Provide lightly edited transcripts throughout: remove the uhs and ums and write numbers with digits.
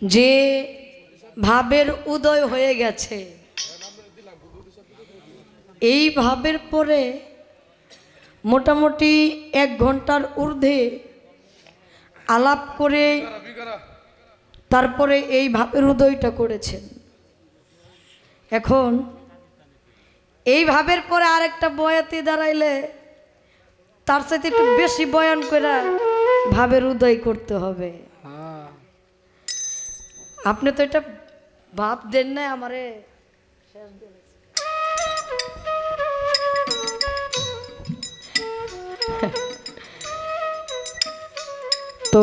যে ভাবের উদয় হয়ে গেছে, এই ভাবের পরে মোটামুটি 1 ঘন্টার ঊর্ধ্বে আলাপ করে তারপরে এই ভাবের উদয়টা করেছেন। এখন এই ভাবের পরে আরেকটা বয়াতি দাঁড়াইলে তার সাথে একটু বেশি বয়ান করে ভাবের উদয় করতে হবে। আপনি তো এটা ভাব দেন না আমারে। তো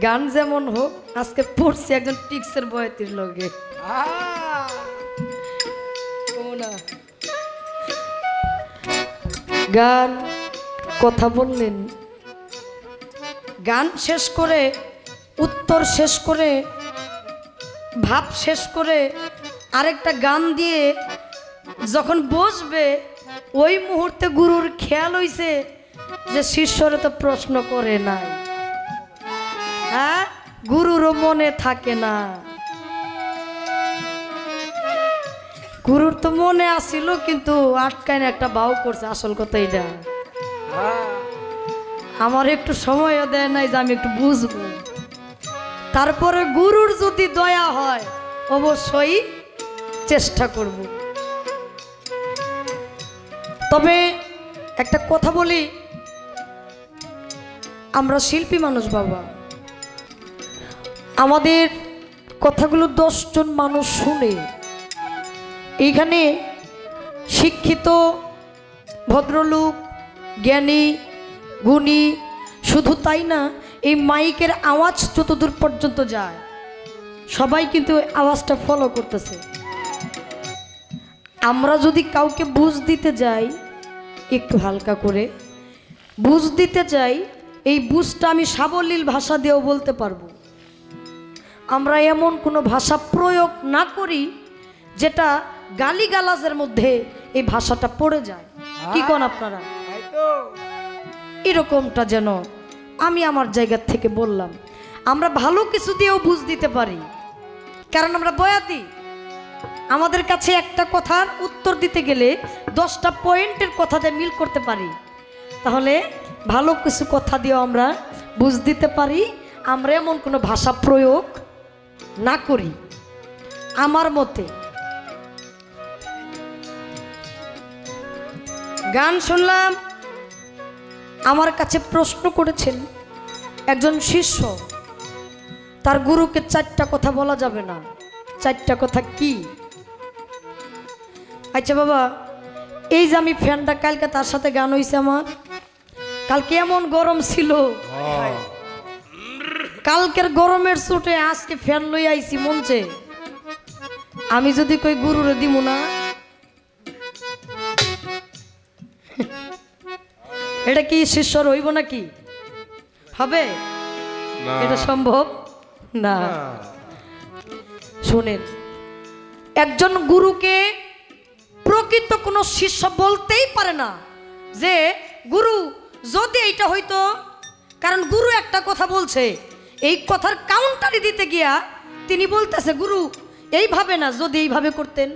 গান যেমন হোক, আজকে পড়ছি একজন টিক্সের বয়াতির লগে। গান কথা বললেন, গান শেষ করে, উত্তর শেষ করে, ভাব শেষ করে আরেকটা গান দিয়ে যখন বসবে, ওই মুহূর্তে গুরুর খেয়াল হইছে যে শিষ্যরা তো প্রশ্ন করে নাই। হ্যাঁ, গুরুরও মনে থাকে না। গুরুর তো মনে আসিল, কিন্তু আটকায় একটা ভাও করছে। আসল কথা এটা, আমার একটু সময়ও দেয় নাই যে আমি একটু বুঝবো। তারপরে গুরুর যদি দয়া হয় অবশ্যই চেষ্টা করব। তবে একটা কথা বলি, আমরা শিল্পী মানুষ বাবা, আমাদের কথাগুলো 10 জন মানুষ শুনে। এইখানে শিক্ষিত ভদ্রলোক, জ্ঞানী, গুণী, শুধু তাই না, এই মাইকের আওয়াজ যতদূর পর্যন্ত যায় সবাই কিন্তু আওয়াজটা ফলো করতেছে। আমরা যদি কাউকে বুঝ দিতে যাই, একটু হালকা করে বুঝ দিতে চাই, এই বুঝটা আমি সাবলীল ভাষা দিয়েও বলতে পারবো। আমরা এমন কোনো ভাষা প্রয়োগ না করি যেটা গালিগালাজের মধ্যে এই ভাষাটা পড়ে যায়। কি কোন আপনারা? এরকমটা যেন আমি আমার জায়গা থেকে বললাম। আমরা ভালো কিছু দিয়েও বুঝ দিতে পারি, কারণ আমরা বয়াতি। আমাদের কাছে একটা কথার উত্তর দিতে গেলে 10টা পয়েন্টের কথাতে মিল করতে পারি। তাহলে ভালো কিছু কথা দিয়েও আমরা বুঝ দিতে পারি। আমরা এমন কোনো ভাষা প্রয়োগ না করি আমার মতে। গান শুনলাম, আমার কাছে প্রশ্ন করেছেন একজন শিষ্য, তার গুরুকে 4টা কথা বলা যাবে না। 4টা কথা কি? আচ্ছা বাবা, এই যে আমি ফ্যানটা, কালকে তার সাথে গান হয়েছে আমার, কালকে এমন গরম ছিল, কালকের গরমের চোটে আজকে ফ্যান লই আইছি মঞ্চে। আমি যদি কই গুরুরে দিব না, এটা কি শিষ্যর হইব নাকি? হবে? এটা সম্ভব না। শুনেন, একজন গুরুকে প্রকৃত কোনো শিষ্য বলতেই পারে না যে গুরু যদি এইটা হইতো, কারণ গুরু একটা কথা বলছে, এই কথার কাউন্টারি দিতে গিয়া তিনি বলতেছে গুরু এইভাবে না, যদি এইভাবে করতেন,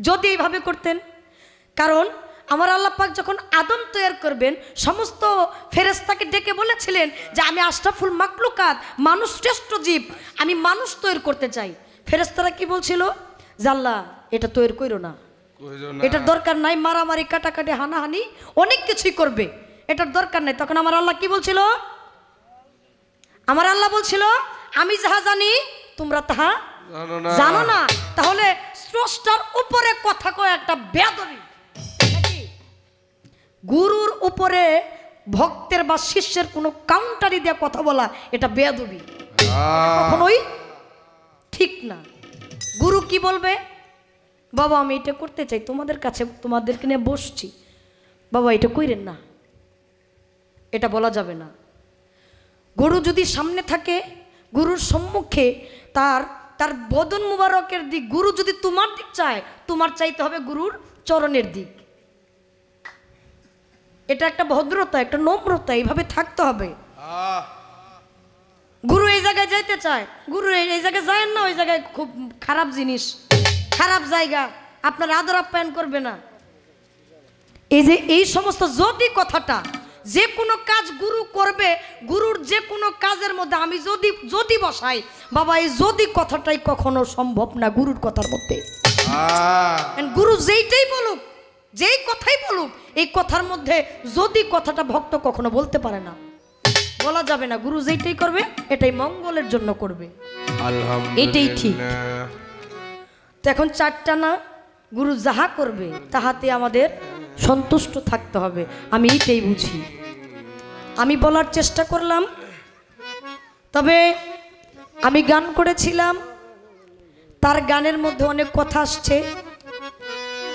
যদি এইভাবে করতেন। কারণ আমার আল্লাহ পাক যখন আদম তৈরি করবেন, সমস্ত ফেরেশতাকে ডেকে বলেছিলেন যে আমি আশরাফুল মাখলুকাত, মানুষ শ্রেষ্ঠ জীব, আমি মানুষ তৈরি করতে চাই। ফেরেশতারা কি বলছিল? যে আল্লাহ এটা তৈরি করো না, এটার দরকার নাই, মারামারি, কাটাকাটি, হানাহানি, অনেক কিছুই করবে, এটার দরকার নাই। তখন আমার আল্লাহ কি বলছিল? আমার আল্লাহ বলছিল আমি যাহা জানি তোমরা তাহা জানো না। তাহলে স্রষ্টার উপরে কথা কয় একটা বেয়াদবি। গুরুর উপরে ভক্তের বা শিষ্যের কোনো কাউন্টারি দিয়ে কথা বলা, এটা বেয়াদবি, কখনোই ঠিক না। গুরু কি বলবে? বাবা আমি এটা করতে চাই, তোমাদের কাছে তোমাদেরকে নিয়ে বসছি, বাবা এটা কইরেন না, এটা বলা যাবে না। গুরু যদি সামনে থাকে, গুরুর সম্মুখে তার বদন মুবারকের দিক, গুরু যদি তোমার দিক চায়, তোমার চাইতে হবে গুরুর চরণের দিক। এটা একটা ভদ্রতা, একটা নম্রতা, এইভাবে থাকতে হবে। জায়গায় যাইতে চায়, গুরু এই জায়গায় যায় না, ওই জায়গায় খুব খারাপ জিনিস, খারাপ জায়গা, আপনার আদর আপ্যায়ন করবে না। এই যে এই সমস্ত যদি কথাটা, যে কোনো কাজ গুরু করবে, গুরুর যে কোনো কাজের মধ্যে আমি যদি বসাই, বাবা এই যদি কথাটাই কখনো সম্ভব না গুরুর কথার মধ্যে। গুরু যেইটাই বলুক, যেই কথাই বলুক, এই কথার মধ্যে যদি কথাটা ভক্ত কখনো বলতে পারে না, বলা যাবে না। গুরু যেইটাই করবে এটাই মঙ্গলের জন্য করবে, এটাই ঠিক। তো এখন চারটা না, গুরু যাহা করবে তাহাতে আমাদের সন্তুষ্ট থাকতে হবে, আমি এটাই বুঝি। আমি বলার চেষ্টা করলাম, তবে আমি গান করেছিলাম, তার গানের মধ্যে অনেক কথা আসছে,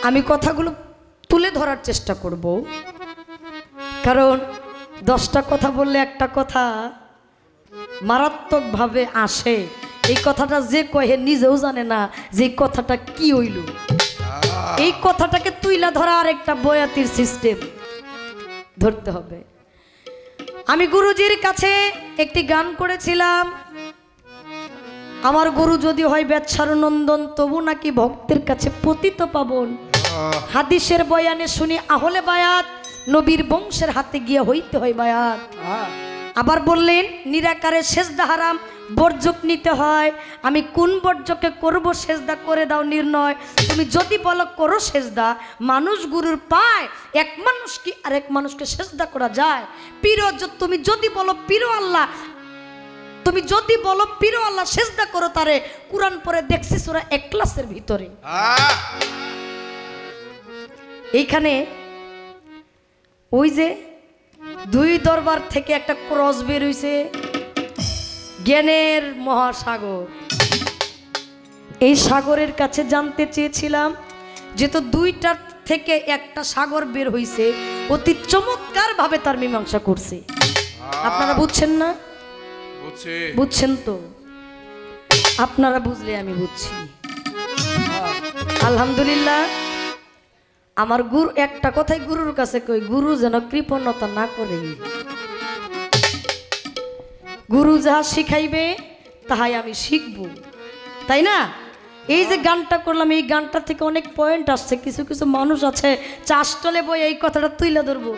আমি কথাগুলো তুলে ধরার চেষ্টা করব, কারণ 10টা কথা বললে একটা কথা মারাত্মকভাবে আসে। এই কথাটা যে কহে নিজেও জানে না যে এই কথাটা কি হইল। এই কথাটাকে তুইলা ধরা আর একটা বয়াতির সিস্টেম ধরতে হবে। আমি গুরুজির কাছে একটি গান করেছিলাম, আমার গুরু যদি হয় বেচ্ছার নন্দন, তবু নাকি ভক্তের কাছে পতিত পাবন। হাদিসের বয়ানে শুনি আহলে বায়াত, নবীর বংশের হাতে গিয়ে হইতে হয় বায়াত। আবার বললেন নিরাকারে সেজদা হারাম, বর্জক নিতে হয়। আমি কোন বর্জকে করব সেজদা করে দাও নির্ণয়। তুমি যদি বলো করো সেজদা, মানুষ গুরুর পায়, এক মানুষ কি আরেক মানুষকে সেজদা করা যায়? পীর, তুমি যদি বলো পীর আল্লাহ, তুমি যদি বলো পীর আল্লাহ সেজদা করো তারে, কুরআন পড়ে দেখছি সূরা ইখলাসের ভিতরে। এইখানে ওই যে দুই দরবার থেকে একটা ক্রস বের হইছে, জ্ঞানের মহাসাগর। এই সাগরের কাছে জানতে চেয়েছিলাম, যেহেতু দুইটার থেকে একটা সাগর বের হইছে, অতি চমৎকার ভাবে তার মীমাংসা করছে। আপনারা বুঝছেন না? বুঝছেন তো? আপনারা বুঝলে আমি বুঝছি। আলহামদুলিল্লাহ। আমার গুরু একটা কথাই গুরুর কাছে কই, গুরু যেন কৃপণতা না করে, গুরু যাহা শিখাইবে তাহাই আমি শিখব, তাই না? এই যে গানটা করলাম, এই গানটা থেকে অনেক পয়েন্ট আসছে। কিছু কিছু মানুষ আছে চাষটলে বই এই কথাটা তুইলে ধরবো,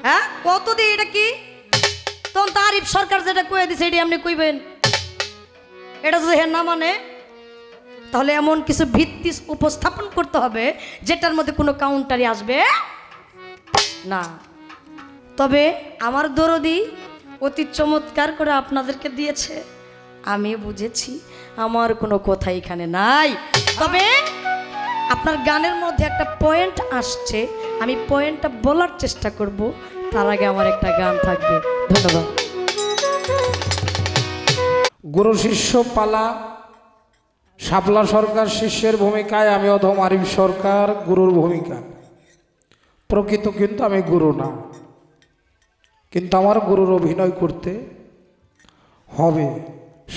হ্যাঁ কত দিয়ে এটা কি তখন তারিফ সরকার যেটা কয়ে দিছে এটি আপনি কইবেন। এটা যদি হ্যাঁ না মানে, তাহলে এমন কিছু ভিত্তি উপস্থাপন করতে হবে যেটার মধ্যে কোনো কাউন্টারি আসবে না। তবে আমার দরদি অতি চমৎকার করে আপনাদেরকে দিয়েছে, আমি বুঝেছি, আমার কোনো কথা এখানে নাই। তবে আপনার গানের মধ্যে একটা পয়েন্ট আসছে, আমি পয়েন্টটা বলার চেষ্টা করব, তার আগে আমার একটা গান থাকবে। ধন্যবাদ। গুরু শিষ্য পালা, শাপলা সরকার শিষ্যের ভূমিকায়, আমি অধম আরিফ সরকার গুরুর ভূমিকা। প্রকৃত কিন্তু আমি গুরু না, কিন্তু আমার গুরুর অভিনয় করতে হবে।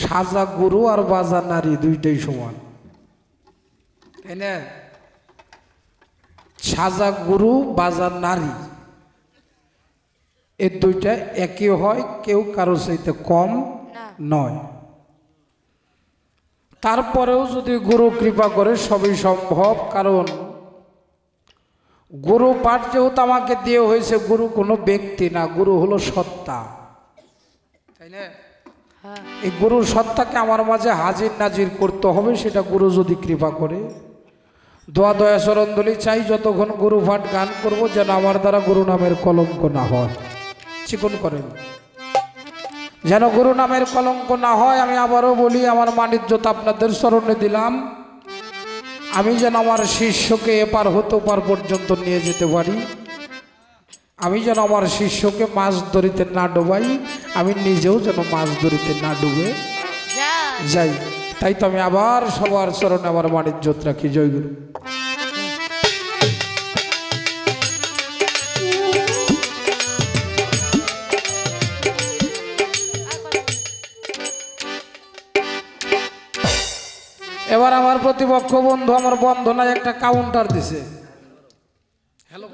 সাজা গুরু আর বাজা নারী দুইটাই সমান, তাই না? সাজা গুরু বাজা নারী এই দুইটা একই হয়, কেউ কারো চাইতে কম নয়। তারপরেও যদি গুরু কৃপা করে সবই সম্ভব, কারণ গুরু পাঠ যেহেতু আমাকে দিয়ে হয়েছে, গুরু কোনো ব্যক্তি না, গুরু হলো সত্তা, তাই না? এই গুরুর সত্তাকে আমার মাঝে হাজির নাজির করতে হবে, সেটা গুরু যদি কৃপা করে। দোয়া দয়া চরণদলি চাই, যতক্ষণ গুরু পাঠ গান করব যেন আমার দ্বারা গুরু নামের কলঙ্ক না হয়। চিকন করেন যেন গুরু নামের কলঙ্ক না হয়। আমি আবারও বলি, আমার মানিজ্যতা আপনাদের স্মরণে দিলাম, আমি যেন আমার শিষ্যকে এপার হতে পার পর্যন্ত নিয়ে যেতে পারি, আমি যেন আমার শিষ্যকে মাছ ধরিতে না ডোবাই, আমি নিজেও যেন মাছ ধরিতে না ডুবে যাই। তাই তো আমি আবার সবার চরণে আমার মানিজ্যত রাখি। জয় গুরু। এবার আমার প্রতিপক্ষ বন্ধু আমার বন্ধনায় একটা কাউন্টার দিছে। হ্যালো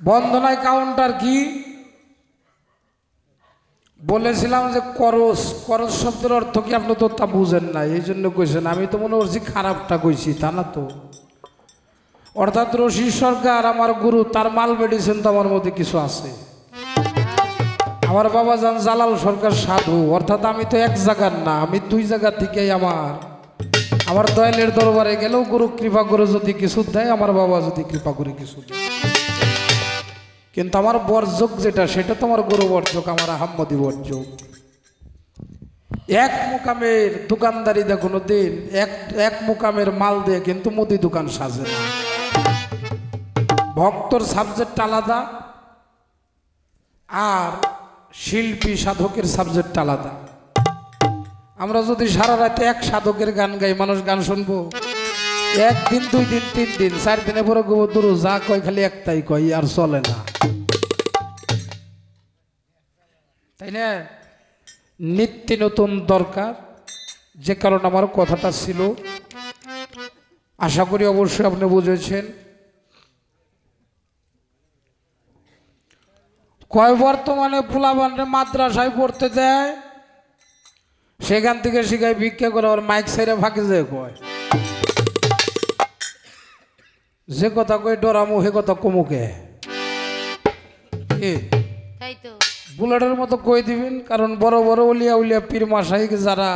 বন্ধনায় কাউন্টার কি? বলেছিলাম যে করস, করস শব্দের অর্থ কি আপনি তো তা বুঝেন না, এই জন্য কইছেন। আমি তো মনে করছি খারাপটা কইছি, তা না তো। অর্থাৎ রশিদ সরকার আমার গুরু, তার মাল মেডিসিন তো আমার মধ্যে কিছু আছে। আমার বাবা জান জালাল সরকার সাধু, অর্থাৎ আমি তো এক জায়গার না, আমি দুই জায়গা থেকেই আমার দয়ালের দরবারে গেলেও গুরু কৃপা করে যদি কিছু দেয়, আমার বাবা যদি কৃপা করে কিছু দেয়। কিন্তু আমার বর্জক যেটা, সেটা তো আমার গুরু বর্জক, আমার আহাম্মদি বর্জক। এক মুকামের দোকানদারি দিয়ে কোনো দিন এক মুকামের মাল দিয়ে কিন্তু মুদি দোকান সাজে না। ভক্তর সাবজেক্ট আলাদা, আর শিল্পী সাধকের সাবজেক্ট আলাদা। আমরা যদি সারা রাতে এক সাধকের গান গাই, মানুষ গান শুনবো? একদিন, 2 দিন, 3 দিন, 4 দিনে পরে গোবর যা কয় খালি একটাই কয়, আর চলে না, তাই না? নিত্য নতুন দরকার, যে কারণে আমার কথাটা ছিল। আশা করি অবশ্যই আপনি বুঝেছেন। কয় বর্তমানে পোলাপানরে মাদ্রাসায় পড়তে দেয়, সেখান থেকে শিখায় ভিক্ষা করে, আর মাইক সাইরে ফাঁকে যে কয়, যে কথা কই ডরামু হে কথা কমুকে, বুলেটের মতো কই দিবেন। কারণ বড় বড় উলিয়া উলিয়া পীর মাসাইক যারা,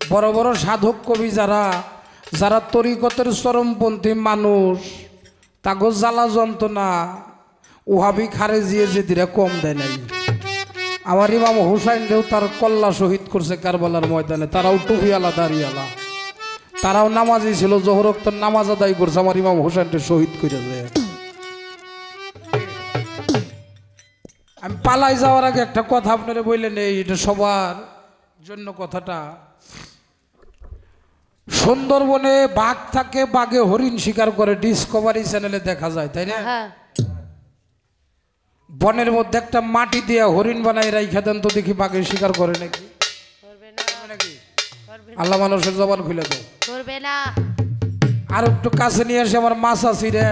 বড় বড় সাধক কবি যারা, যারা তরিকতের চরমপন্থী মানুষ, তাগো জ্বালা যন্ত্রণা ওহাবি খারেজিয়ে যে দিরা কম দেয় নাই। আমার ইমাম হুসাইনরেও তার কল্লা শহীদ করছে কারবালার ময়দানে, তারাও টুপিয়ালা দাঁড়িয়ালা, তারাও নামাজি ছিল, জোহর ওয়াক্তের নামাজ আদায় করছে, আমার ইমাম হুসাইনকে শহীদ করে দেয়। আমি পালাই যাওয়ার আগে একটা কথা আপনারা বললেন, এটা সবার জন্য কথাটা। সুন্দরবনে বাঘ থাকে, বাঘে হরিণ শিকার করে, ডিসকভারি চ্যানেলে দেখা যায়, তাই না? বনের মধ্যে একটা মাটি দিয়ে হরিণ বানাই রাইখা দেন তো দেখি বাঘে শিকার করে নাকি? আল্লাহ মানুষের জবান খুলে দাও। আর একটু কাছে নিয়ে আসে আমার মাছ আছি রে,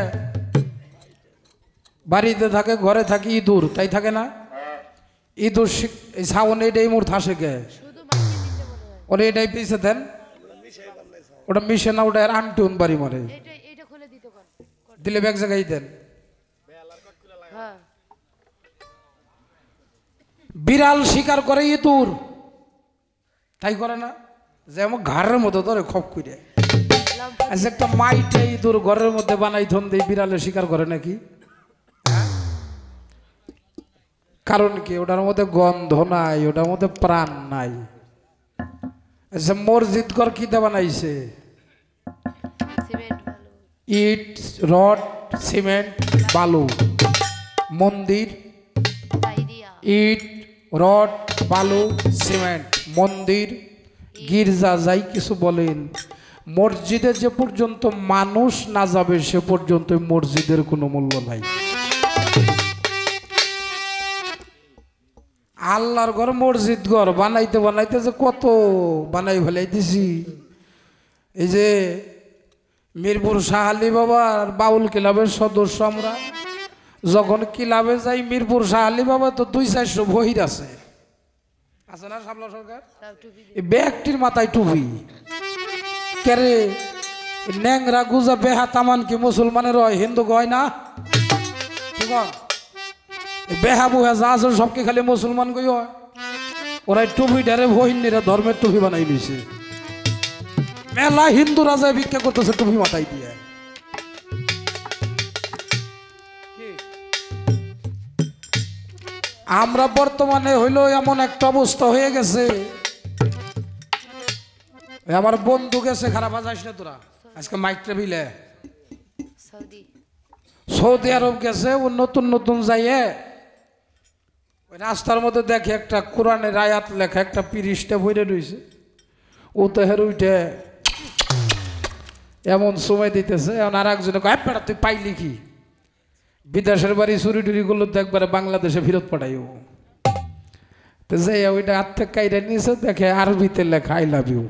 বাড়িতে থাকে, ঘরে থাকি, ইঁদুর তাই থাকে না? ইঁদুর এই ছাউন এইটাই মোর থাসে গে, ওরা এটাই পিছিয়ে দেন, ওটা মিশে না, ওটা আনটুন বাড়ি মারে দিলে এক জায়গায় দেন। বিড়াল শিকার করে ইঁদুর, তাই করে না? যে আমার ঘরের মধ্যে ধরে খপ করে একটা মাইটে ইঁদুর ঘরের মধ্যে বানাই ধন দিয়ে বিড়ালে শিকার করে নাকি? কারণ কি? ওটার মধ্যে গন্ধ নাই, ওটার মধ্যে প্রাণ নাই। আচ্ছা, মসজিদ ঘর কিতে বানাইছে? ইট, রড, সিমেন্ট, বালু। মন্দির ইট, রড, বালু, সিমেন্ট। মন্দির, গির্জা যাই কিছু বলেন, মসজিদে যে পর্যন্ত মানুষ না যাবে সে পর্যন্ত মসজিদের কোনো মূল্য নাই। আল্লাহর ঘর, মসজিদ ঘর বানাইতে বানাইতে যে কত বানাই ফেলাই দিছি। এই যে মিরপুর শাহ আলী বাবার বাউল ক্লাবের সদস্য আমরা, যখন ক্লাবে যাই মিরপুর শাহ আলী বাবা তো 200-400 বহির আছে না শামলা সরকার? ব্যক্তির মাথায় টুপি, কেরে ন্যাংরা গুজা বেহা তামান কি মুসলমানের হয়, হিন্দু হয় না? ঠিক বেহা বুহা যা আছে সবকে খালি মুসলমান কই হয়। ওরা টুপি ডারে বহিনীরা ধর্মের টুপি বানাই নিছে। মেলা হিন্দু রাজা ভিক্ষা করতেছে টুপি মাথায় দিয়ে। আমরা বর্তমানে হইল এমন একটা অবস্থা হয়ে গেছে, আমার বন্ধু গেছে, খারাপ আছিস না তোরা আজকে মাইকটা বিলে সৌদি আরব গেছে, ও নতুন নতুন যাইয়ে ওই রাস্তার মধ্যে দেখে একটা কোরআনের আয়াত লেখা একটা পিরিশটা বইরে রয়েছে, ও তো হের উঠে এমন সময় দিতেছে। এখন আর একজনে কয় পেড়া তুই পাইলি কি? বিদেশের বাড়ি চুরি টুরি করলো তো একবারে বাংলাদেশে ফেরত পাঠাইও। তো যাই ওইটা হাত থেকে কাইরা নিয়েছে, দেখে আরবিতে লেখা আই লাভ ইউ।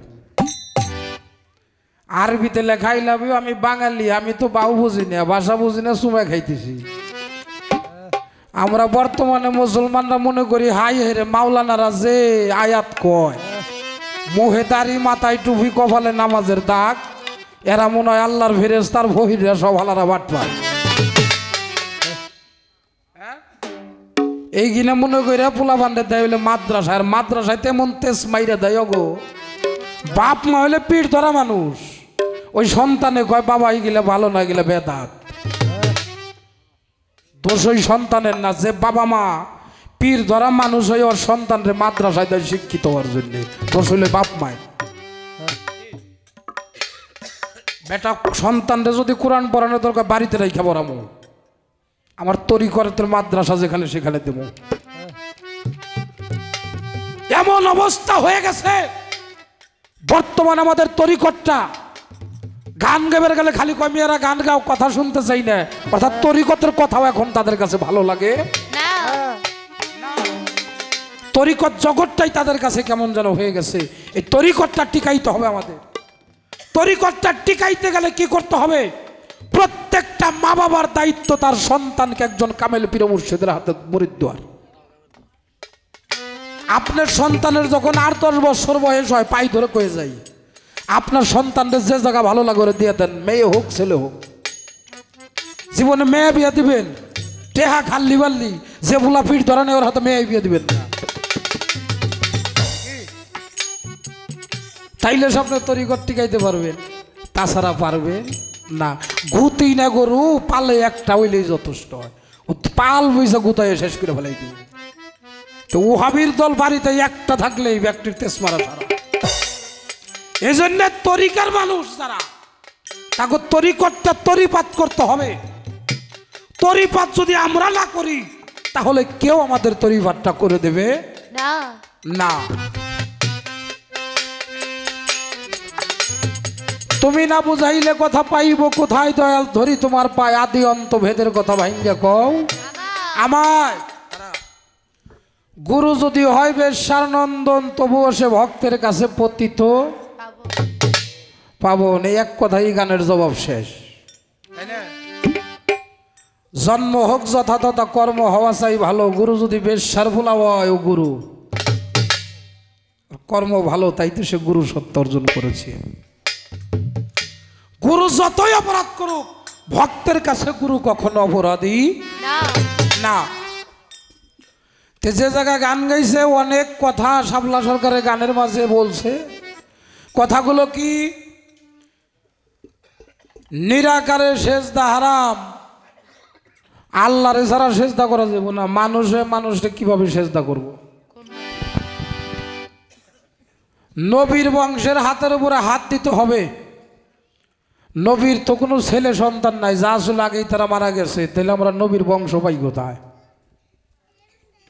আরবিতে লেখা আই লাভ ইউ। আমি বাঙালি, আমি তো বাউ বুঝি না, ভাষা বুঝি না, সময় খাইতেছি। আমরা বর্তমানে মুসলমানরা মনে করি হাই হেরে মাওলানারা যে আয়াত কয় মুহে দাড়ি মাথায় টুপি কপালে নামাজের দাগ এরা মনে হয় আল্লাহর ফেরেশতার বহিরা সব হালারা বাটপার এই কিনা মনে করি পোলা বান্ডে দেয় হইলে মাদ্রাসায় আর মাদ্রাসায় তেমন তেজ মাইরে দেয় গো বাপ মা হইলে পিঠ ধরা মানুষ ওই সন্তানে কয় বাবা এই গেলে ভালো না গেলে বেদাত দোষ ওই সন্তানের না যে বাবা মা পীর ধরা মানুষ হয়ে ওর সন্তানরে মাদ্রাসায় দেয় শিক্ষিত হওয়ার জন্য দোষ হইলে বাপ মায় বেটা সন্তানরে যদি কোরআন পড়ানোর দরকার বাড়িতে রেখে পড়ামো আমার তরিকতের মাদ্রাসা যেখানে সেখানে দেবো এমন অবস্থা হয়ে গেছে বর্তমান আমাদের তরিকতটা গান গাবের গেলে খালি কয় মেয়েরা গান গাও কথা শুনতে চাই না অর্থাৎ তরিকতের কথাও এখন তাদের কাছে ভালো লাগে না তরিকত জগৎটাই তাদের কাছে কেমন যেন হয়ে গেছে এই তরিকতটা টিকাইতে হবে আমাদের তরিকতটা টিকাইতে গেলে কি করতে হবে প্রত্যেকটা মা বাবার দায়িত্ব তার সন্তানকে একজন কামেল পীর মুর্শিদের হাতে মুরিদ দেওয়ার আপনার সন্তানের যখন 8-10 বছর বয়স হয় পাই ধরে কয়ে যাই আপনার সন্তানদের যে জায়গা ভালো লাগে ওরা দিয়ে দেন মেয়ে হোক ছেলে হোক জীবনে মেয়ে বিয়ে দিবেন টেহা খাল্লি বাল্লি যে ভুলা পিঠ ধরানে ওর হাতে মেয়ে বিয়ে দিবেন না তাইলে স্বপ্নের তরিকত টিকাইতে পারবেন তাছাড়া পারবেন না গুতেই না গরু পালে একটা হইলেই যথেষ্ট হয় পাল বইসা গুতায় শেষ করে ফেলাই দিব তো ওহাবির দল বাড়িতে একটা থাকলে এই ব্যক্তির তেজ মারা ছাড়া এই জন্য তরিকার মানুষ যারা তাকে তরিকতটা তরিপাত করতে হবে তরিপাত যদি আমরা না করি তাহলে কেউ আমাদের তরিপাতটা করে দেবে না না তুমি না বুঝাইলে কথা পাইব কোথায় দয়াল ধরি তোমার পায় আদি অন্ত ভেদের কথা ভাঙ্গে কও আমায় গুরু যদি হয় বেশানন্দন তবুও সে ভক্তের কাছে পতিত পাবো না এক কথাই গানের জবাব শেষ জন্ম হোক যথাযথ কর্ম হওয়া চাই ভালো গুরু যদি বেশার ভোলা হয় ও গুরু কর্ম ভালো তাই তো সে গুরু সত্য অর্জন করেছে গুরু যতই অপরাধ করুক ভক্তের কাছে গুরু কখনো অপরাধী না যে জায়গায় গান গাইছে অনেক কথা শাপলা সরকারের গানের মাঝে বলছে কথাগুলো কি নিরাকারে সেজদা হারাম আল্লাহরে ছাড়া সেজদা করা যাবে না মানুষে কিভাবে সেজদা করব নবীর বংশের হাতের উপরে হাত দিতে হবে নবীর তো কোনো ছেলে সন্তান নাই যা আসলে আগেই তারা মারা গেছে তাহলে আমরা নবীর বংশ পাই কোথায়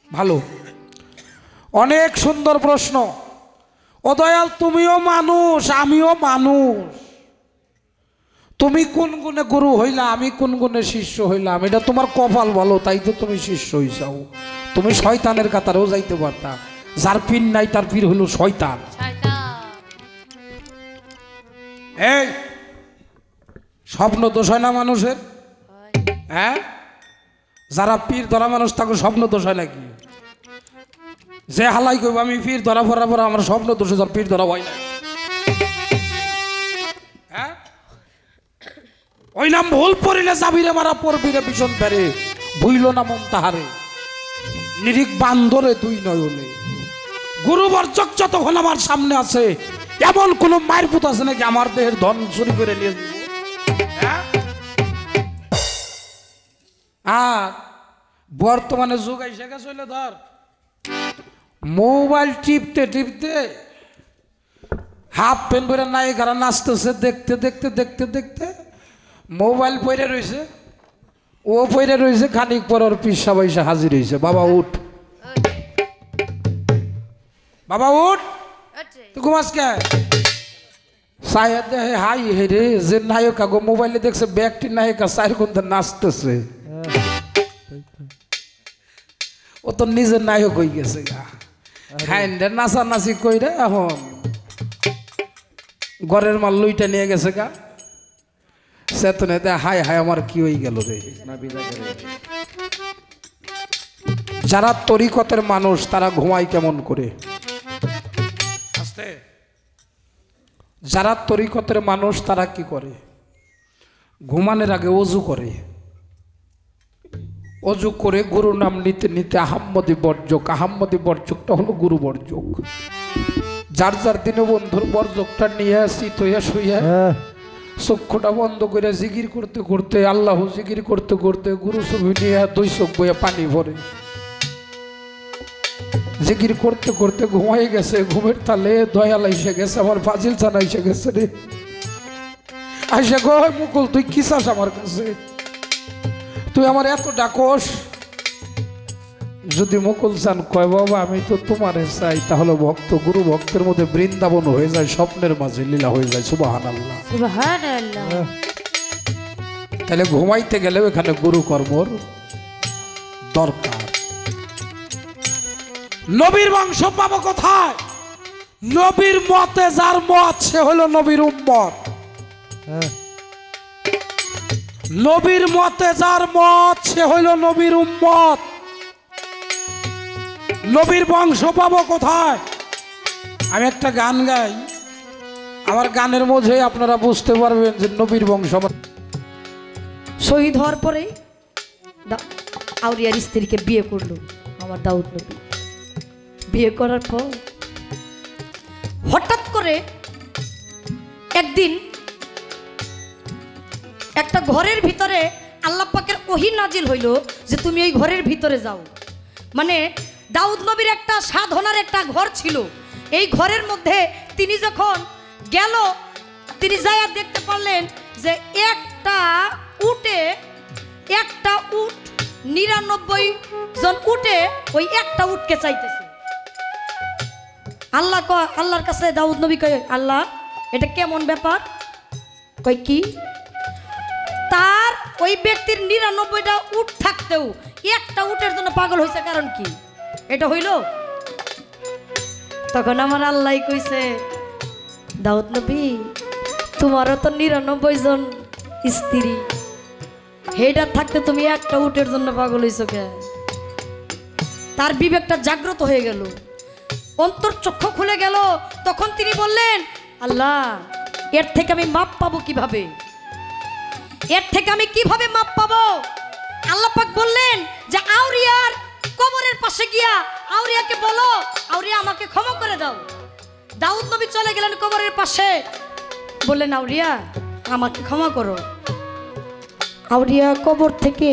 ভালো অনেক সুন্দর প্রশ্ন ও দয়াল তুমিও মানুষ আমিও মানুষ তুমি কোন গুণে গুরু হইলা আমি কোন গুণে শিষ্য হইলাম এটা তোমার কপাল ভালো তাই তো তুমি শিষ্য হইছাও তুমি শয়তানের কাতারেও যাইতে পারতা যার পীর নাই তার পীর হইল শয়তান এই স্বপ্ন দোষ হয় না মানুষের হ্যাঁ যারা পীর ধরা মানুষ তাকে স্বপ্ন দোষ হয় নাকি যে হালাই কইব আমি পীর ধরা পড়ার পর আমার স্বপ্ন দোষে যার পীর ধরা হয় না হ্যাঁ ওই নাম ভুল পড়িলে যাবিরে মারা পড়বিরে ভীষণ পেরে ভুইল না মন তাহারে নিরিক বান্দরে দুই নয়নে গুরু বর্জক যতক্ষণ আমার সামনে আছে এমন কোন মায়ের পুত আছে নাকি আমার দেহের ধন চুরি করে নিয়ে দিব আর বর্তমানে যুগ আইসে গেছে হইলে ধর মোবাইল টিপতে টিপতে হাফ প্যান্ট পরে নায়িকারা নাচতেছে দেখতে দেখতে দেখতে দেখতে মোবাইল পরে রয়েছে ও পরে রয়েছে খানিক পর ওর পিসা পয়সা হাজির হয়েছে বাবা উঠ বাবা উঠ তুই ঘুমাস কে সাহেব দেহে হাই হে রে যে নায়িকা গো মোবাইলে দেখছে ব্যাগটি নায়িকা চার ঘন্টা নাচতেছে ও তো নিজের নায়ক হয়ে গেছে গা খাইন্ডে নাচানাচি কইরে এখন ঘরের মাল লুইটা নিয়ে গেছে গা চেতনে দে হাই হাই আমার কি হয়ে গেল রে যারা তরিকতের মানুষ তারা ঘুমায় কেমন করে? যারা তরিকতের মানুষ তারা কি করে? ঘুমানোর আগে অজু করে। অজু করে গুরু নাম নিতে নিতে আহাম্মদি বর্জক, আহাম্মদি বর্জকটা হলো গুরু বর্জক। যার যার দিনে বন্ধুর বর্জকটা নিয়ে আসি তৈয়া শুইয়া চক্ষুটা বন্ধ করে জিকির করতে করতে, আল্লাহ জিকির করতে করতে গুরু ছবি নিয়ে 2 চোখ বইয়া পানি ভরে জিকির করতে করতে ঘুমাই গেছে। ঘুমের তালে দয়াল এসে গেছে, আমার ফাজিল চানা এসে গেছে রে। আইসা গো মুকুল তুই কি চাস আমার কাছে? তুই আমার এত ডাকস? যদি মুকুল চান কয় বাবা আমি তো তোমারে চাই, তাহলে ভক্ত গুরু ভক্তের মধ্যে বৃন্দাবন হয়ে যায়, স্বপ্নের মাঝে লীলা হয়ে যায়। সুবহানাল্লাহ সুবহানাল্লাহ। তাহলে ঘুমাইতে গেলেও এখানে গুরু কর্মর দরকার। নবীর বংশ পাবো কোথায়? নবীর মতে যার মত সে হলো নবীর উম্মত। নবীর মতে যার মত সে হইল নবীর উম্মত। নবীর বংশ পাবো কোথায়? আমি একটা গান গাই, আমার গানের মধ্যে আপনারা বুঝতে পারবেন যে নবীর বংশ। শহীদ হওয়ার পরে আউরিয়ার স্ত্রীকে বিয়ে করলো আমার দাউদ নবী। বিয়ে করার পর হঠাৎ করে একদিন একটা ঘরের ভিতরে আল্লাহ পাকের ওহী নাজিল হইল যে তুমি ওই ঘরের ভিতরে যাও। মানে দাউদ নবীর একটা সাধনার একটা ঘর ছিল, এই ঘরের মধ্যে তিনি যখন গেল তিনি যাইয়া দেখতে পারলেন যে একটা উট 99 জন উটে ওই একটা উটকে চাইতেছে। আল্লাহর কাছে দাউদ নবী কয় আল্লাহ এটা কেমন ব্যাপার? কয় কি? তার ওই ব্যক্তির 99টা উট থাকতেও একটা উটের জন্য পাগল হয়েছে, কারণ কি? এটা হইল? তখন আমার আল্লাহ কইছে দাউদ নবী তোমারও তো 99 জন স্ত্রী, হেডা থাকতে তুমি একটা উটের জন্য পাগল হইছো কে? তার বিবেকটা জাগ্রত হয়ে গেল, অন্তর চক্ষু খুলে গেল। তখন তিনি বললেন আল্লাহ এর থেকে আমি মাপ পাবো কিভাবে? এর থেকে আমি কিভাবে মাপ পাবো? আল্লাহ পাক বললেন যে আউরিয়ার কবরের পাশে গিয়া আউরিয়াকে বলো আউরিয়া আমাকে ক্ষমা করে দাও। দাউদ নবী চলে গেলেন কবরের পাশে, বললেন আউরিয়া আমাকে ক্ষমা করো। আউরিয়া কবর থেকে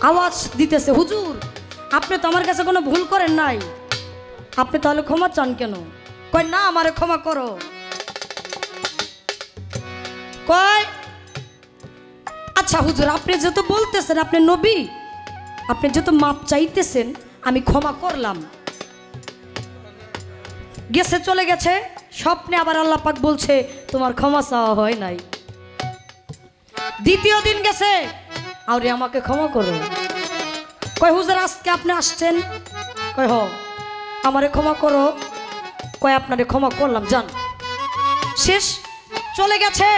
আওয়াজ দিতেছে হুজুর আপনি তো আমার কাছে কোনো ভুল করেন নাই, আপনি তাহলে ক্ষমা চান কেন? কয় না আমারে ক্ষমা করো। কয় আচ্ছা হুজুর আপনি যেহেতু বলতেছেন আপনি নবী, আপনি যেহেতু মাপ চাইতেছেন আমি ক্ষমা করলাম। গেছে চলে গেছে, স্বপ্নে আবার আল্লাহ পাক বলছে তোমার ক্ষমা চাওয়া হয় নাই। দ্বিতীয় দিন গেছে আরে আমাকে ক্ষমা করো। কয় হুজুর আজকে আপনি আসছেন? কয় হ আমারে ক্ষমা করো। কয় আপনারে ক্ষমা করলাম যান। শেষ, চলে গেছে।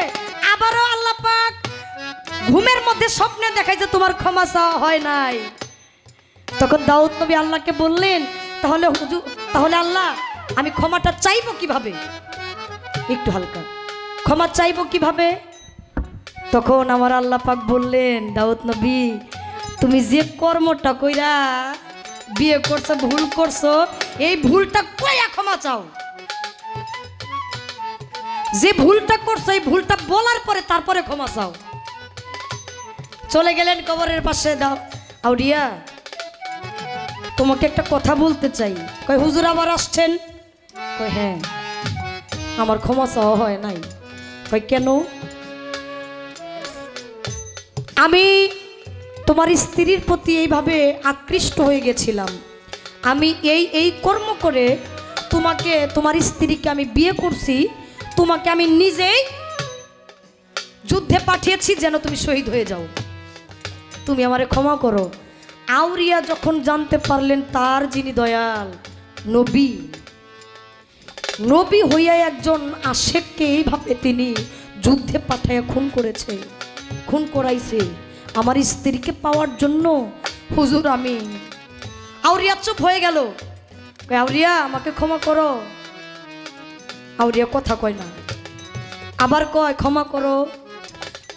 আবারও আল্লাহ পাক ঘুমের মধ্যে স্বপ্নে দেখায় যে তোমার ক্ষমা চাওয়া হয় নাই। তখন দাউদ নবী আল্লাহকে বললেন তাহলে হুজুর তাহলে আল্লাহ আমি ক্ষমাটা চাইবো কিভাবে? একটু হালকা ক্ষমা চাইবো কিভাবে? তখন আমার আল্লাহ পাক বললেন দাউদ নবী তুমি যে কর্মটা কইরা বিয়ে করছো ভুল করছো এই ভুলটা কইয়া ক্ষমা চাও। যে ভুলটা করছো এই ভুলটা বলার পরে তারপরে ক্ষমা চাও। চলে গেলেন কবরের পাশে। দাও আউরিয়া তোমাকে একটা কথা বলতে চাই। কয় হুজুর আবার আসছেন? কয় হ্যাঁ আমার ক্ষমা চাওয়া হয় নাই। কয় কেন? আমি তোমার স্ত্রীর প্রতি এইভাবে আকৃষ্ট হয়ে গেছিলাম, আমি এই কর্ম করে তোমাকে তোমার স্ত্রীকে আমি বিয়ে করছি, তোমাকে আমি নিজেই যুদ্ধে পাঠিয়েছি যেন তুমি শহীদ হয়ে যাও, তুমি আমারে ক্ষমা করো। আউরিয়া যখন জানতে পারলেন তার যিনি দয়াল নবী, নবী হইয়া একজন আশেককে এইভাবে তিনি যুদ্ধে পাঠাইয়া খুন করেছে, খুন করাইছে আমার স্ত্রীকে পাওয়ার জন্য, হুজুর আমি আউরিয়া চুপ হয়ে গেল। আউরিয়া আমাকে ক্ষমা করো। আউরিয়া কথা কয় না, আবার কয় ক্ষমা করো।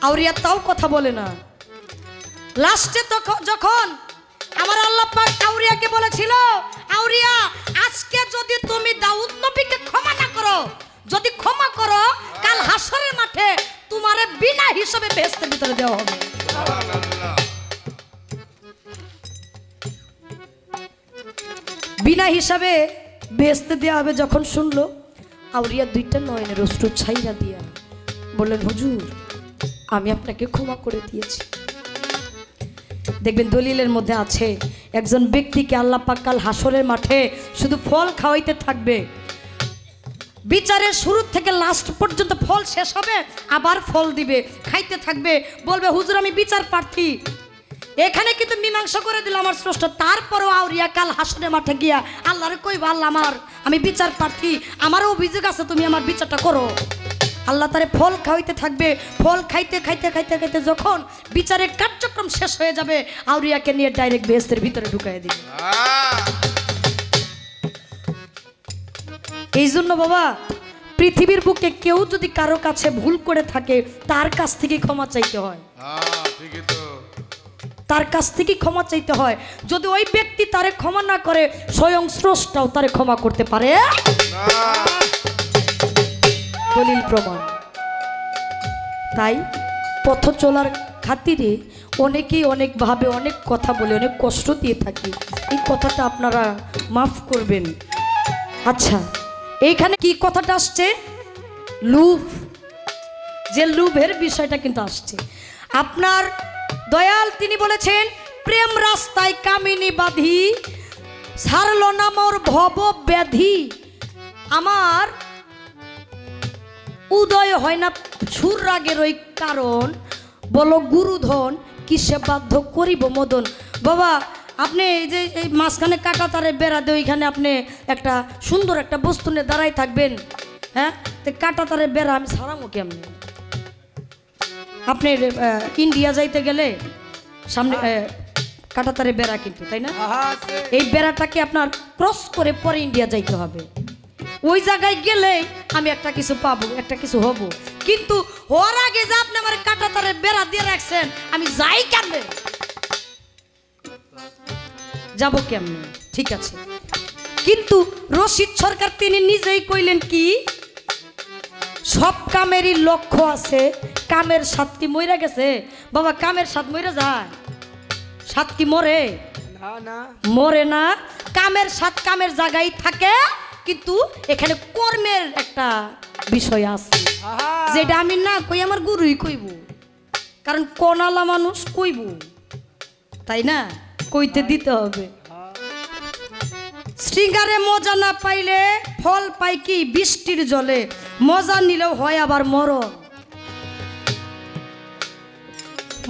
আউরিয়া তাও কথা বলে না। লাস্টে যখন আমার আল্লাহ পাক আউরিয়াকে বলেছিল, আউরিয়া আজকে যদি তুমি দাউদ নবীকে ক্ষমা না করো, যদি ক্ষমা করো, কাল হাসরের মাঠে তোমারে বিনা হিসাবে বেহেশতের ভিতরে দেওয়া হবে। বিনা হিসাবে বেহেশতে দেওয়া হবে যখন শুনলো, আউরিয়া দুইটা নয়নের অশ্রু ছাইরা দিয়া বললেন, হুজুর আমি আপনাকে ক্ষমা করে দিয়েছি। দেখবেন দলিলের মধ্যে আছে, একজন ব্যক্তিকে আল্লাহ পাক কাল হাসরের মাঠে শুধু ফল খাওয়াইতে থাকবে, বিচারের শুরু থেকে লাস্ট পর্যন্ত ফল শেষ হবে, আবার ফল দিবে, খাইতে থাকবে, বলবে হুজুর আমি বিচার প্রার্থী, এখানে কিন্তু মীমাংসা করে দিল আমার স্রষ্টা। তারপরও আউরিয়া কাল হাসরের মাঠে গিয়া আল্লাহরে কইবা, আল্লাহ আমি বিচার প্রার্থী, আমারও অভিযোগ আছে, তুমি আমার বিচারটা করো। আল্লাহ তারে ফল খাওয়াইতে থাকবে, ফল খাইতে খাইতে খাইতে খাইতে যখন বিচারের কার্যক্রম শেষ হয়ে যাবে, আউরিয়াকে নিয়ে ডাইরেক্ট বেহেশতের ভিতরে ঢুকাই দিবে। এই জন্য বাবা, পৃথিবীর বুকে কেউ যদি কারো কাছে ভুল করে থাকে, তার কাছ থেকে ক্ষমা চাইতে হয়। তার কাছ থেকে ক্ষমা চাইতে হয়। যদি ওই ব্যক্তি তারে ক্ষমা না করে, স্বয়ং স্রষ্টাও তারে ক্ষমা করতে পারে। দলিল প্রমাণ। তাই পথ চলার খাতিরে অনেকেই অনেকভাবে অনেক কথা বলে, অনেক কষ্ট দিয়ে থাকি। এই কথাটা আপনারা মাফ করবেন। আচ্ছা, এইখানে কি কথাটা আসছে? লোভ। যে লোভের বিষয়টা কিন্তু আসছে। আপনার দয়াল তিনি বলেছেন, প্রেম রাস্তায় কামিনী বাঁধি, ছাড়ল না মোর ভব ব্যাধি। আমার উদয় হয় না সুর রাগের ওই কারণ, বলো গুরুধন কিসে বাধ্য করিব মদন। বাবা আপনি এই যে এই মাঝখানে কাটা তারে বেড়া দিয়ে ওইখানে আপনি একটা সুন্দর একটা বস্তু নিয়ে দাঁড়াই থাকবেন, হ্যাঁ, তো কাটা তারে বেড়া আমি ছাড়ামো কেমনি? আপনি ইন্ডিয়া যাইতে গেলে সামনে কাটাতারে বেড়া কিন্তু, তাই না? এই বেড়াটাকে আপনার ক্রস করে পরে ইন্ডিয়া যাইতে হবে। ওই জায়গায় গেলে আমি একটা কিছু পাবো, একটা কিছু হব, কিন্তু হওয়ার আগে যে আপনি আমার কাটাতারে বেড়া দিয়ে রাখছেন, আমি যাই কেমনে, যাবো কেমনে? ঠিক আছে, কিন্তু রশিদ সরকার তিনি নিজেই কইলেন কি, সব কামেরই লক্ষ্য আছে, কামের স্বাদ কি মইরা গেছে? বাবা কামের স্বাদ মইরা যায়? স্বাদ কি মরে? না, মরে না। কামের স্বাদ কামের জায়গায় থাকে, কিন্তু এখানে কর্মের একটা বিষয় আছে, যেটা আমি না কই আমার গুরুই কইব, কারণ কোনালা মানুষ কইব, তাই না? কইতে দিতে হবে। শৃঙ্গারে মজা না পাইলে ফল পাই কি বৃষ্টির জলে, মজা নিলেও হয় আবার মরণ।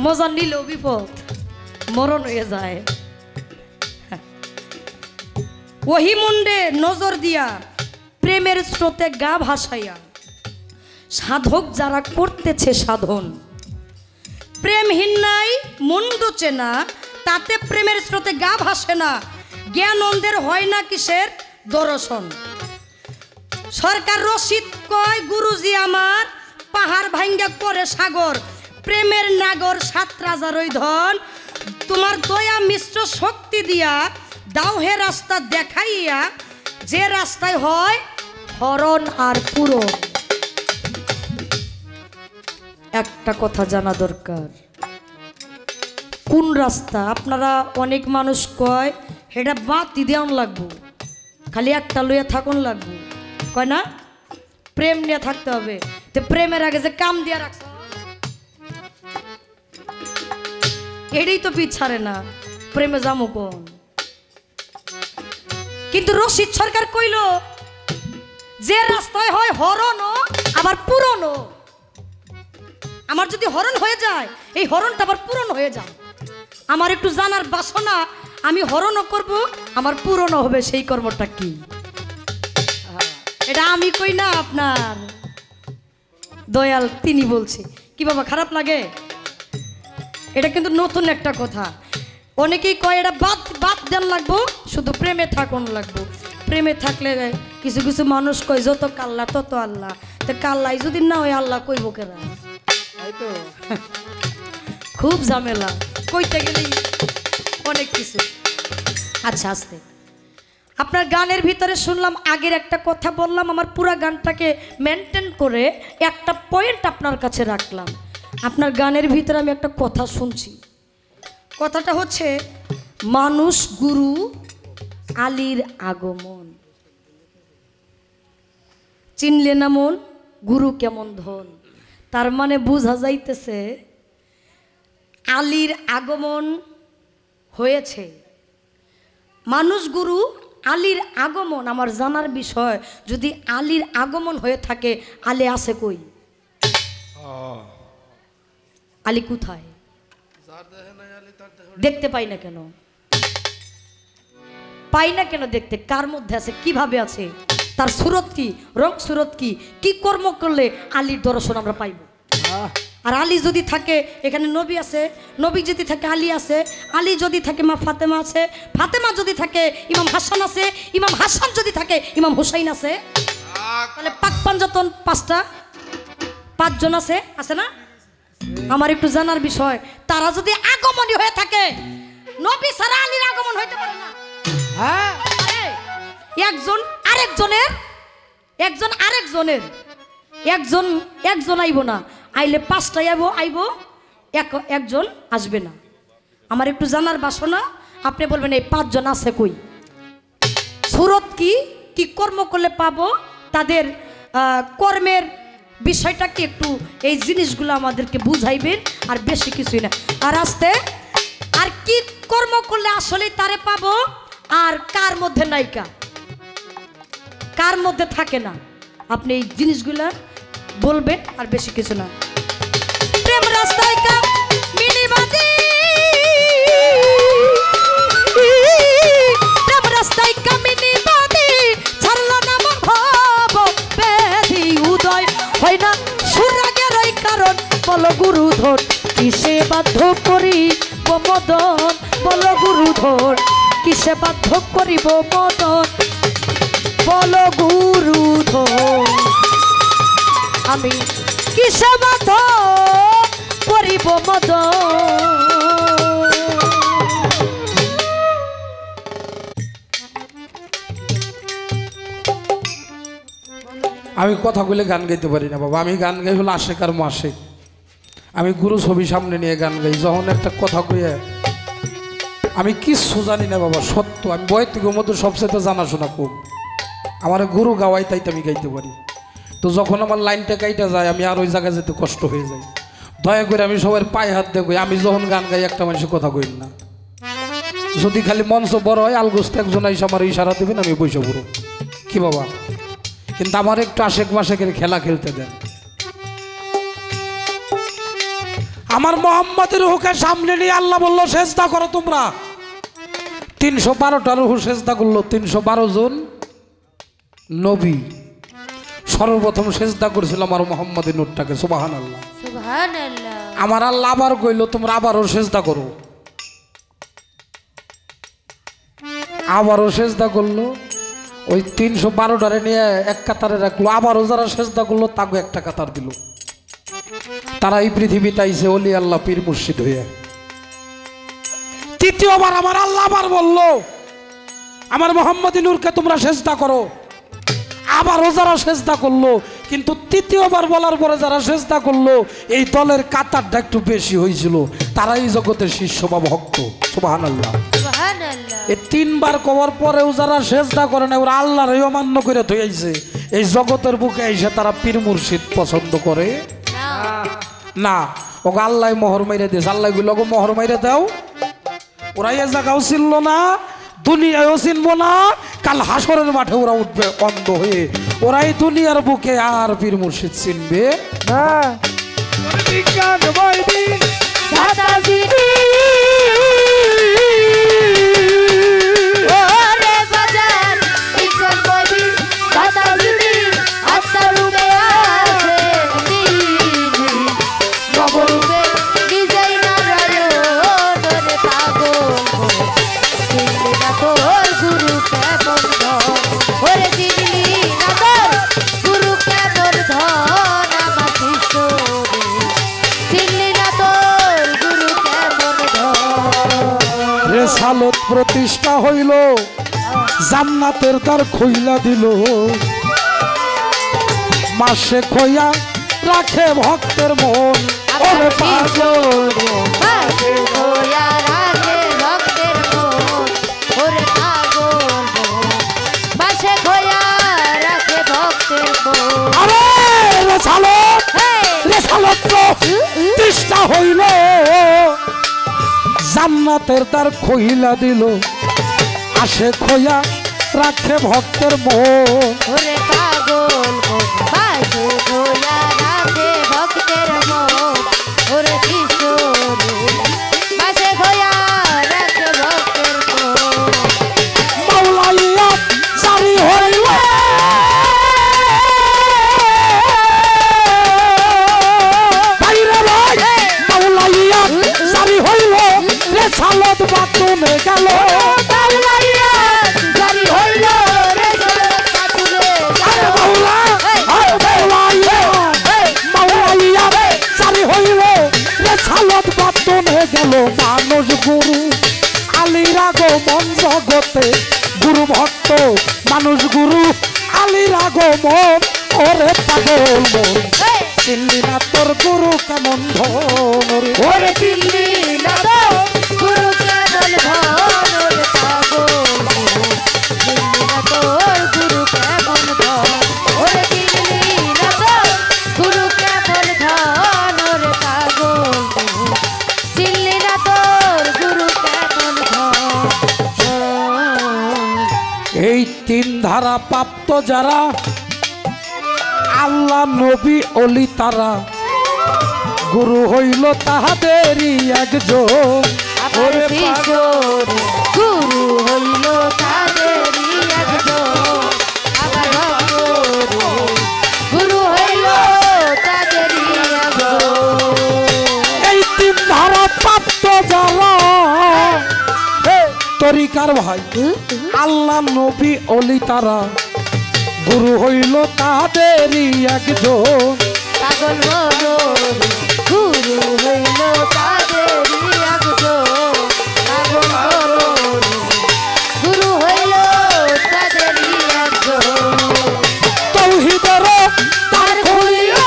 মজা নিলেও বিপদ, মরণ হয়ে যায়। ওহি মুন্ডে নজর দিয়া প্রেমের স্রোতে গা ভাসাইয়া, সাধক যারা করতেছে সাধন, প্রেমহীন নাই মুন্ডু চেনা, তাতে প্রেমের স্রোতে গা ভাসে না, জ্ঞান অন্ধের হয় না কিসের দর্শন। সরকার রশিদ কয়, গুরুজি আমার পাহাড় ভাঙ্গা করে সাগর, প্রেমের নাগর 7 রাজার ওই ধন, তোমার দয়া মিশ্র শক্তি দিয়া দাও হে রাস্তা দেখাইয়া, যে রাস্তায় হয় হরণ আর পূরণ। একটা কথা জানা দরকার, কোন রাস্তা? আপনারা অনেক মানুষ কয় এটা বাতি দেওয়ান লাগবো, খালি একটা লইয়া থাকুন লাগবো, কয় না প্রেম নিয়ে থাকতে হবে। তো প্রেমের আগে যে কাম দিয়া রাখছে, এটাই তো পিছারে না, প্রেমে যামো কোন? কিন্তু রশিদ সরকার কইল, যে রাস্তায় হয় হরণ আবার পূরণ, আমার যদি হরণ হয়ে যায়, এই হরণটা আবার পূরণ হয়ে যায়। আমার একটু জানার বাসনা, আমি হরণও করব, আমার পূরণও হবে। সেই কর্মটা কি? এটা আমি কই না, আপনার দয়াল তিনি বলছে। কি বাবা খারাপ লাগে? এটা কিন্তু নতুন একটা কথা। অনেকেই কয় এটা বাদ বাদ দেন লাগবো, শুধু প্রেমে থাকুন লাগবো। প্রেমে থাকলে কিছু কিছু মানুষ কয় যত কাল্লা তত আল্লাহ। তো কাল্লাই যদি না হয় আল্লাহ কইব কেরা? হয়তো খুব ঝামেলা, কইতে গেলেই অনেক কিছু। আচ্ছা আস্তে, আপনার গানের ভিতরে শুনলাম, আগের একটা কথা বললাম, আমার পুরো গানটাকে মেনটেন করে একটা পয়েন্ট আপনার কাছে রাখলাম। আপনার গানের ভিতরে আমি একটা কথা শুনছি, কথাটা হচ্ছে মানুষ গুরু আলীর আগমন। চিনলে না মন গুরু কেমন ধন, তার মানে বোঝা যাইতেছে আলীর আগমন হয়েছে। মানুষ গুরু আলীর আগমন আমার জানার বিষয়। যদি আলীর আগমন হয়ে থাকে, আলী আছে কই? আলী কোথায়? দেখতে পাই না কেন? পাই না কেন দেখতে? কার মধ্যে আছে? কিভাবে আছে? তার সুরত কি, রং সুরত কি, কি কর্ম করলে আলীর দর্শন আমরা পাইব? আর আলী যদি থাকে, এখানে নবী আছে, নবী যদি থাকে আলী আছে, আলী যদি থাকে মা ফাতেমা আছে, ফাতেমা যদি থাকে ইমাম হাসান আছে, ইমাম হাসান যদি থাকে ইমাম হুসাইন আছে। তাহলে পাক পাঞ্জাতন পাঁচজন আছে, আছে না? আমার একটু জানার বিষয়, তারা যদি আগমনী হয়ে থাকে, নবী ছাড়া আলীর আগমন হইতে পারে না। হ্যাঁ, একজন আরেকজনের একজন আইব না, আইলে পাঁচটাই আইব, একজন আসবে না। আমার একটু জানার বাসনা, আপনি বলবেন এই পাঁচজন আছে কই? সুরত কি, কি কর্ম করলে পাবো, তাদের কর্মের বিষয়টা কি, একটু এই জিনিসগুলো আমাদেরকে বুঝাইবেন, আর বেশি কিছুই না। আর আস্তে, আর কি কর্ম করলে আসলে তারে পাবো, আর কার মধ্যে নাইকা, কার মধ্যে থাকে না, আপনি এই জিনিসগুলা বলবেন, আর বেশি কিছু না। প্রেম রাস্তায় কামিনীবাদী, প্রেম রাস্তায় কামিনীবাদী, ছাড়লো না মন ভাব বেধি, উদয় হয় না সুরাগের ওই কারণ, বলো গুরুধর কিসে বাধ্য করিব মদন, বলো গুরুধর কিসে বাধ্য করিব মদন, বলো গুরুধর আমি কিসে বাধ্য করিব মদন। আমি কথা বলে গান গাইতে পারি না বাবা, আমি গান গাই হলো আশেক আর মাসেক। আমি গুরু ছবি সামনে নিয়ে গান গাই, যখন একটা কথা কইয়া আমি কিচ্ছু জানি না বাবা, সত্য। আমি বই থেকে মধ্যে সবচেয়ে জানাশোনা খুব, আমার গুরু গাওয়াই তাইতে আমি গাইতে পারি। তো যখন আমার লাইনটা গাইটা যায়, আমি আর ওই জায়গায় যেতে কষ্ট হয়ে যায়। দয়া করে আমি সবার পায়ে হাত দিয়ে কই, আমি যখন গান গাই একটা মানুষের কথা কই না। যদি খালি মঞ্চ বড় হয়, আলগোস্তে একজন এসে আমার ইশারা দেবেন, আমি বসে পড়ব, কি বাবা? কিন্তু আমার একটু আশেক মাসেকের খেলা খেলতে দেন। আমার মোহাম্মদের রুহকে সামনে নিয়ে আল্লাহ বললো সেজদা করো তোমরা। 312টা রুহ সেজদা করলো, 312 জন নবী। সর্বপ্রথম সেজদা করেছিল আমার মোহাম্মদের নূরটাকে, সুবহানাল্লাহ সুবহানাল্লাহ। আমার আল্লাহ আবার কইলো তোমরা আবারও সেজদা করো, আবারও সেজদা করলো। ওই 312টারে নিয়ে এক কাতারে রাখলো, আবারও যারা সেজদা করলো তাকে একটা কাতার দিল। তারা এই পৃথিবীতে আইছে ওলি আল্লাহ পীর মুর্শিদ হয়ে। তৃতীয়বার আমার আল্লাহ আবার বললো আমার মোহাম্মদ নূরকে তোমরা সেজদা করো, আবারও যারা সেজদা করলো। কিন্তু তৃতীয়বার বলার পরে যারা সেজদা করলো, এই দলের কাতারটা একটু বেশি হয়েছিল, তারাই জগতের শিষ্য বা ভক্ত, সুবহানাল্লাহ সুবহানাল্লাহ। এই 3 বার করার পরেও যারা সেজদা করে না, ওরা আল্লাহর অমান্য করে ধুইছে। এই জগতের বুকে এসে তারা পীর মুর্শিদ পছন্দ করে না। ওকে আল্লাহ মোহর মাইরে দিয়েছে, আল্লাহ গুলো মোহর মাইরে দাও। ওরা এ জায়গাও চিনল না, দুনিয়ায়ও চিনবো না, কাল হাসরের মাঠে ওরা উঠবে অন্ধ হয়ে। ওরা এই দুনিয়ার বুকে আর পীর মুর্শিদ চিনবে না। কেমন ধন ওরে দিলি না তোর গুরু কেমন ধন আমার শিষ্য রে চিনলি না তোর গুরু কেমন ধন রেসালত প্রতিষ্ঠা হইল জান্নাতের দ্বার খুইলা দিল মাসে খোয়া রাখে ভক্তের মন ওরে পাগল মাসে খোয়া রাখে ভক্তের মন ওরে পাগল মাসে খোয়া রাখে ভক্তের মন আরে রেসালত প্রতিষ্ঠা হইল জান্নাতের দ্বার খুইলা দিল আসে খোয়া রাখে ভক্তের মন ওরে পাগল মাসে খোয়া রাখে ভক্তের মন ওরে কিশোরে মাসে খোয়া রাখে ভক্তের মন মাওলাইয়া জারি হইল বাইরে ভাই মাওলাইয়া জারি হইল রেসালত বাতুনে গেল মাওলাইয়া জারি হইল রেসালত বাতুনে আরে মাওলা মাওলাইয়া জারি হইল রেসালত বাতুনে গেল মানুষ গুরু আলীর আগমন জগতে গুরু ভক্ত মানুষ গুরু আলীর আগমন ওরে পাগল মন চিনলি না তোর গুরু কেমন ধন ওরে দিল্লি না গুরু কেমন ধন ওরে পাগল দিল্লি না তোর গুরু কেমন ধন ওরে দিল্লি না গুরু কেমন ধন ওরে পাগল দিল্লি না তোর গুরু কেমন ধন এই তিন ধারা প্রাপ্ত যারা আল্লাহ নবী অলি তারা গুরু হইল তাহাদেরই একজন ওরে কিশোর গুরু হইল তাদেরই একজন আবার ভক্ত গুরু হইল তাদেরই একজন এই তিন ধারা প্রাপ্ত যারা তরিকার ভাই আল্লাহ নবী অলি তারা গুরু হইল তাদেরই একজন পাগল মনোর গুরু হইল তাদেরই একজন পাগল মনোর গুরু হইল তাদেরই একজন তৌহিদের তার খুলিয়া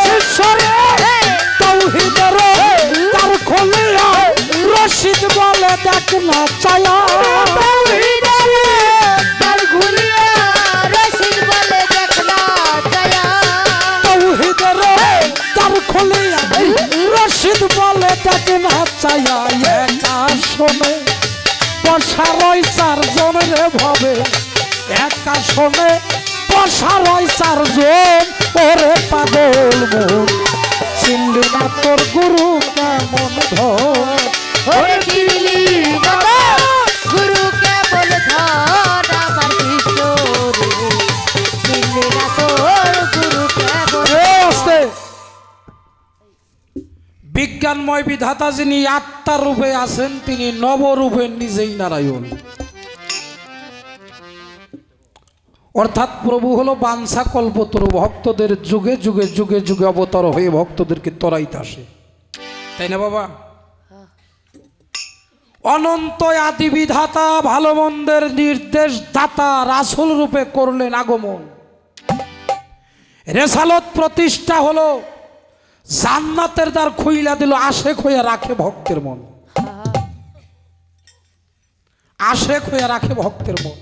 শিষ্যরে তৌহিদের তার খুলিয়া রশিদ বলে দেখ না চায়া তার ঘুরিয়া রশিদ বলে দেখনা দয়া তৌহিদের তার খুলিয়া রশিদ বলে দেখ না চায়া একা শোনে বসা রয় চারজন রে ভাবে একা শোনে বসা রয় চারজন ওরে পাগল মন চিনলি না তোর গুরু কেমন ধন ওরে দিল্লি বাবা গুরু কেবল ধন আমার কিশোরে দিল্লি না তোর গুরু কেবল বিজ্ঞানময় বিধাতা যিনি আত্মার রূপে আছেন তিনি নবরূপে নিজেই নারায়ণ অর্থাৎ প্রভু হলো বাঞ্ছা কল্পতরু ভক্তদের যুগে যুগে যুগে যুগে অবতার হয়ে ভক্তদেরকে তরাইতে আসে তাই না বাবা অনন্ত আদি বিধাতা ভালো মন্দের নির্দেশ দাতা রাসূল রূপে করলেন আগমন রেসালত প্রতিষ্ঠা হলো জান্নাতের দ্বার খুইলা দিল আশেক হয়ে রাখে ভক্তের মন আশেক হয়ে রাখে ভক্তের মন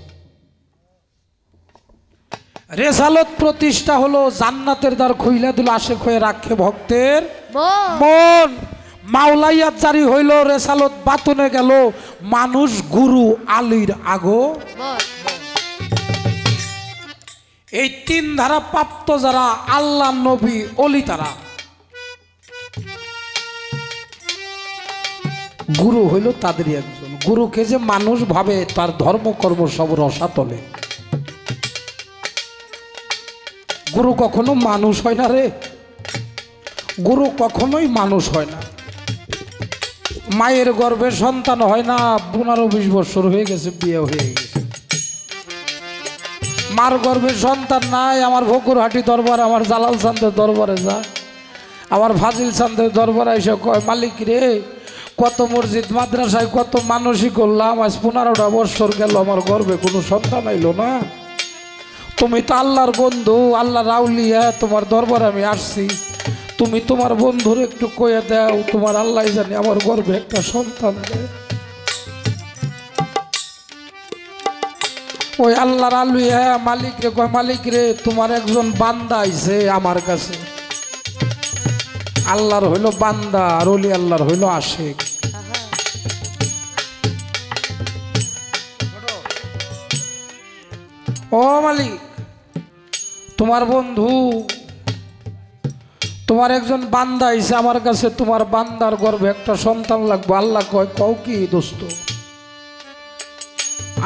রেসালত প্রতিষ্ঠা হলো জান্নাতের দ্বার খুইলা দিল আশেক হয়ে রাখে ভক্তের মন মাওলাইয়াত জারি হইল রেসালত বাতুনে গেল মানুষ গুরু আলীর আগো এই তিন ধারা প্রাপ্ত যারা আল্লাহ নবী অলি তারা গুরু হইল তাদেরই একজন গুরুকে যে মানুষ ভাবে তার ধর্মকর্ম সব রসাতলে গুরু কখনো মানুষ হয় না রে গুরু কখনোই মানুষ হয় না মায়ের গর্ভে সন্তান হয় না, 15-20 বছর হয়ে গেছে, বিয়ে হয়ে গেছে, মার গর্ভে সন্তান নাই। আমার ভকুরহাটি দরবার, আমার জালাল চান্দের দরবারে যা, আমার ফাজিল চান্দের দরবারে এসে কয়, মালিক রে, কত মসজিদ মাদ্রাসায় কত মানুষই করলাম, আজ 15টা বছর গেল, আমার গর্ভে কোনো সন্তান আইলো না। তুমি তো আল্লাহর বন্ধু, আল্লাহর আউলিয়া, তোমার দরবারে আমি আসছি, তুমি তোমার বন্ধুর একটু কয়ে দাও, তোমার আল্লাহ জানে আমার গর্ভে একটা সন্তান দেয়। ওই আল্লাহর আউলিয়া মালিক রে কয়, মালিক রে, তোমার একজন বান্দা আইছে আমার কাছে। আল্লাহর হইল বান্দা আর ওলি আল্লাহর হইল আশিক। ও মালিক, তোমার বন্ধু, তোমার একজন বান্দা আইছে আমার কাছে, তোমার বান্দার গর্ভে একটা সন্তান লাগবে। আল্লাহ কয়, কও কি দোস্ত?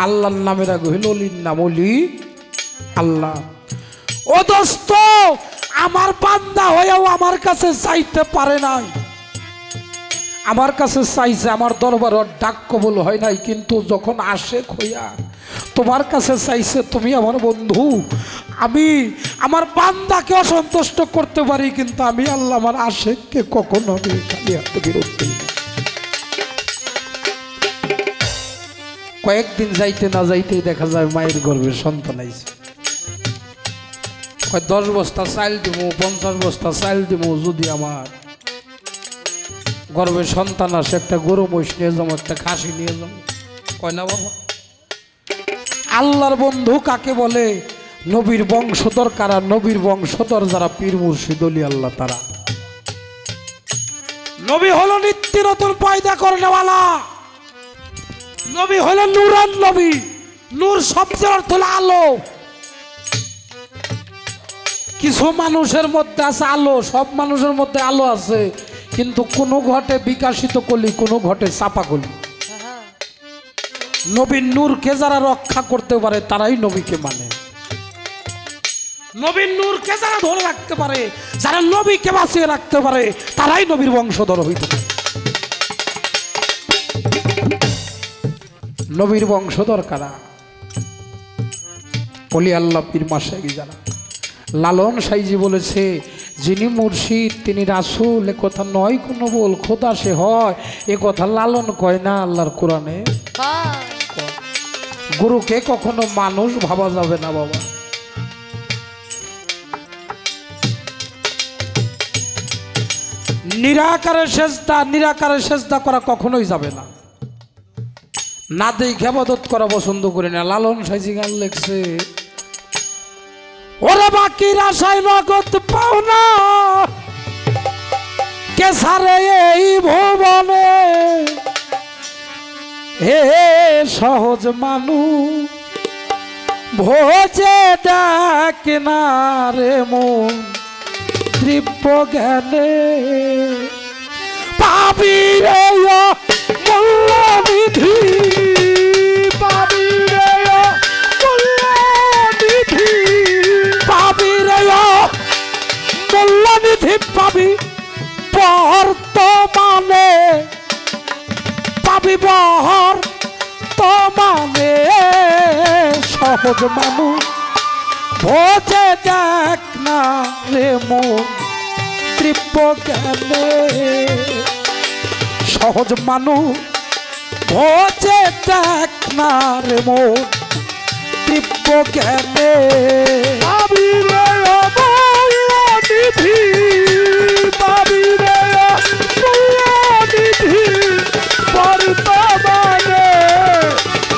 আল্লাহর নামের আগে হইল অলির নাম, অলি আল্লাহ। ও দোস্ত, আমার বান্দা হয়েও আমার কাছে চাইতে পারে নাই, আমার কাছে চাইছে, আমার দরবার ডাক কবুল হয় নাই, কিন্তু যখন আশেক হইয়া তোমার কাছে চাইছে, তুমি আমার বন্ধু, আমি আমার বান্দাকে অসন্তুষ্ট করতে পারি, কিন্তু আমি আল্লাহ আমার আশেককে কখনো খালি হাতে বিরোধ করি না। কয়েকদিন যাইতে না যাইতেই দেখা যায় মায়ের গর্ভে সন্তান আইছে। 10 বস্তা চাল দিব, 50 বস্তা চাল দিব, যদি আমার গর্ভে সন্তান আসে, একটা গরু মহিষ নিয়ে যাবো, একটা খাসি নিয়ে যাবো। কয় না বাবা? আল্লাহর বন্ধু কাকে বলে? নবীর বংশধর কারা? নবীর বংশধর যারা পীর মুর্শিদ ওলি আল্লাহ, তারা। নবী হলো নিত্য নতুন পয়দা করনেওয়ালা, নবী হলো নূরান নবী। নূর শব্দের অর্থ হলো আলো। কিছু মানুষের মধ্যে আছে আলো, সব মানুষের মধ্যে আলো আছে, কিন্তু কোনো ঘটে বিকাশিত কলি, কোনো ঘটে চাপা কলি। নবীর নূরকে যারা রক্ষা করতে পারে তারাই নবীকে মানে। নবীর নূরকে যারা ধরে রাখতে পারে, যারা নবীকে বাঁচিয়ে রাখতে পারে, তারাই নবীর বংশধর হইতে পারে। নবীর বংশধর কারা? ওলি আল্লাহ পীর মাশায়েখ যারা। লালন সাইজি বলেছে, যিনি মুর্শিদ তিনি রাসূল, এ কথা নয় কোনো বল, খোদা সে হয়, এ কথা লালন কয় না, আল্লাহর কোরআনে। গুরুকে কখনো মানুষ ভাবা যাবে না বাবা। নিরাকারে সেজদা করা কখনোই যাবে না। না দেখে ইবাদত করা পছন্দ করি না। লালন সাইজি গান লিখছে, ওরে বাকির আশায় নগদ পাও না, কে সারে এই ভুবনে, হে সহজ মানুষ ভোজে ডাক না রে মন, তৃপ্ত জ্ঞানে পাবি রে মূল্যনিধি, পাবি রে মূল্যনিধি, পাবি রে মূল্যনিধি, পাবি বর্তমানে, পাবি বর্তমানে, সহজ মানুষ ভোজে দেখ না রে মন, তৃপ্ত জ্ঞানে, সহজ মানুষ ভোজে দেখ না রে মন, তৃপ্ত জ্ঞানে, পাবি রে মূল্যনিধি, পাবি রে মূল্যনিধি, বর্তমানে,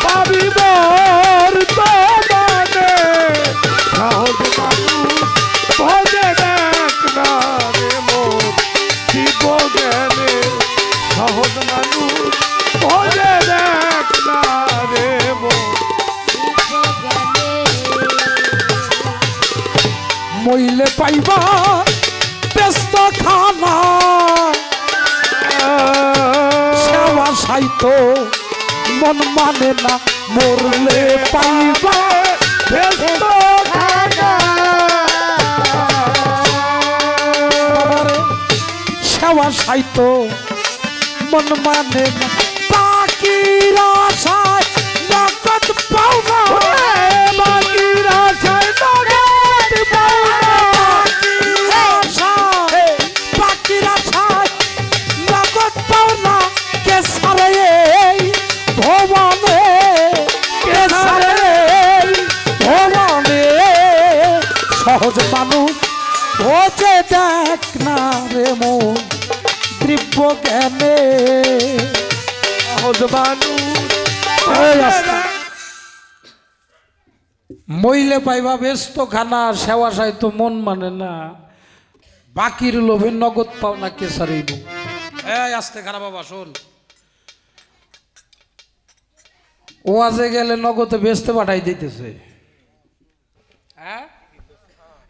পাবি বর্তমানে, সহজ মানুষ ভোজে দেখ না রে মন, তৃপ্ত জ্ঞানে, সহজ মানুষ ভোজে দেখ না রে মন। মইলে পাইবা ব্যস্ত খানা, সেবা সাইতো মন মানে না, মরলে পাইবা ব্যস্ত খানা, সেবা সাইতো মন মানে না বাকির আশায় নগদ পাও না বাকির আশায় নগদ পাও না বাকির আশায় নগদ পাও না কে সারে এই ভবনে কে সারে এই ভবনে সহজ মানুষ ওজে দেখ না রে মন দিব্য জ্ঞানে সহজ মানুষ মইলে পাইবা ব্যস্ত খানা সেবা সাইতো মন মানে না বাকির লোভে নগদ পাও না কে সারিব এই আস্তে খারাপ বাবা শোন ওয়াজে গেলে নগদে বেচতে পাঠাই দিতেছে হ্যাঁ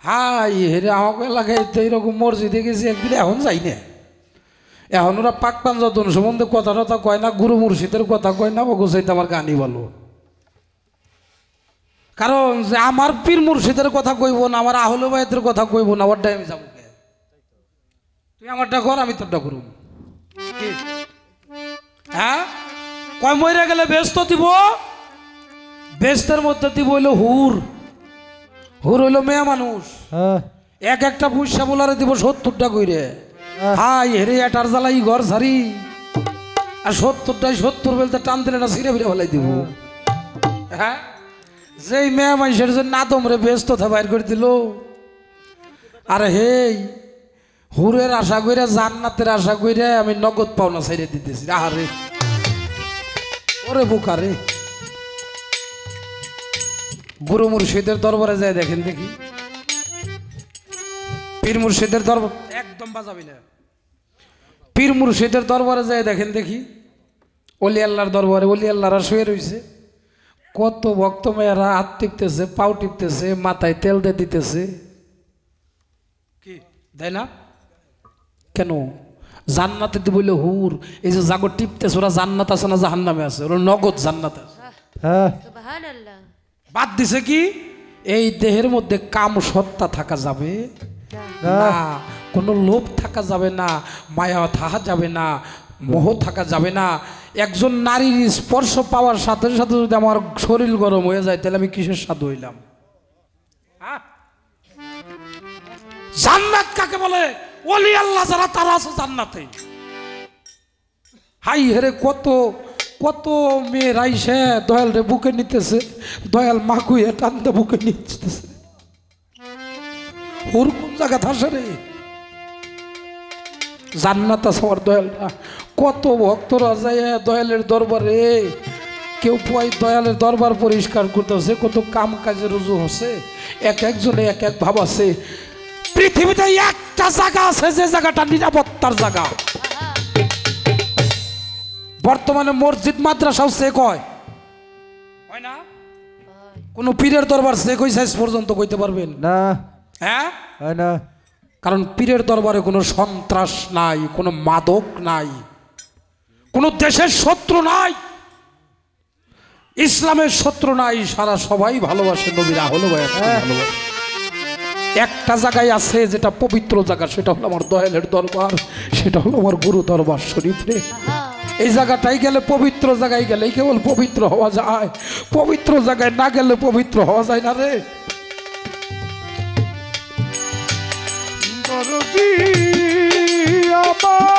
হাই হেরে আমাকে এলাকায় তো এইরকম মসজিদে গেছি একদিন এখন যাই না এখন ওরা পাক পাঞ্জাতন সম্বন্ধে কথা টথা কয় না গুরু মুর্শিদের কথা কয় না গোসাইতে আমার গানই বলো কারণ যে আমার পীর মুর্শিদের কথা কইব না আমার আহলে বাইতের কথা কইব না ওর আমি যাবো তুই আমারটা কর আমি তোরটা করুম হ্যাঁ কয় মরে গেলে ব্যস্ত দিব ব্যস্তের মধ্যে দিব হইলো হুর হুর হইলো মেয়ে মানুষ এক একটা পয়সা বলারে দিব 70টা কইরে হাই হেরে এটার জ্বালাই ঘর ছাড়ি আর 70টাই 70 বলতে টান দিলে না ছিঁড়ে ফিরে ফেলাই দিব হ্যাঁ যেই মেয়ে মানুষের জন্য না তোমরে ব্যস্ত বাইর করে দিল আর হেই হুরের আশা কইরা জান্নাতের আশা কইরা আমি নগদ পাওনা ছেড়ে দিতেছি আরে ওরে বোকারে গুরু মুর্শিদের দরবারে যায় দেখেন দেখি পীর মুর্শিদের দরবার একদম বাজাবি না পীর মুর্শিদের দরবারে যায় দেখেন দেখি অলি আল্লাহর দরবারে অলি আল্লাহরা শুয়ে রয়েছে কত ভক্ত মেয়েরা হাত টিপতেছে পাও টিপতেছে মাথায় তেল দিয়ে দিতেছে কি দেয় না কেন জান্নাতে তো বললে হুর এই যে জাগর টিপতেছে ওরা জান্নাত আছে না জাহান্নামে আছে ওরা নগদ জান্নাত আছে সুবহানাল্লাহ বাদ দিছে কি এই দেহের মধ্যে কাম সত্তা থাকা যাবে না কোনো লোভ থাকা যাবে না মায়া থাকা যাবে না মোহ থাকা যাবে না একজন নারীর স্পর্শ পাওয়ার সাথে সাথে যদি আমার শরীর গরম হয়ে যায় তাহলে আমি কিসের সাধু হইলাম জান্নাত কাকে বলে ওলি আল্লাহ যারা তারা আছে জান্নাতে হাই হেরে কত কত মেয়ের আইসে দয়াল রে বুকে নিতেছে দয়াল মাকুয়ে টানতে বুকে নিতেছে ওর কোন জায়গা থাসে রে জান্নাত আছে আমার দয়ালটা কত ভক্তরা যায় দয়ালের দরবারে কেউ পাই দয়ালের দরবার পরিষ্কার করতেছে কত কাম কাজে রুজু হচ্ছে এক একজনে এক এক ভাব আছে পৃথিবীতে একটা জায়গা আছে যে জায়গাটা নিরাপত্তার জায়গা বর্তমানে মসজিদ মাদ্রাসাও চেক হয় না কোন পীরের দরবার চেক হয়েছে আজ পর্যন্ত কইতে পারবেন না হ্যাঁ হয় না কারণ পীরের দরবারে কোনো সন্ত্রাস নাই কোনো মাদক নাই কোনো দেশের শত্রু নাই ইসলামের শত্রু নাই সারা সবাই ভালোবাসে নবীরা হলো ভালোবাসে একটা জায়গায় আছে যেটা পবিত্র জায়গা সেটা হলো আমার দয়ালের দরবার সেটা হলো আমার গুরু দরবার শরীফ রে এই জায়গাটাই গেলে পবিত্র জায়গায় গেলেই কেবল পবিত্র হওয়া যায় পবিত্র জায়গায় না গেলে পবিত্র হওয়া যায় না রে আমার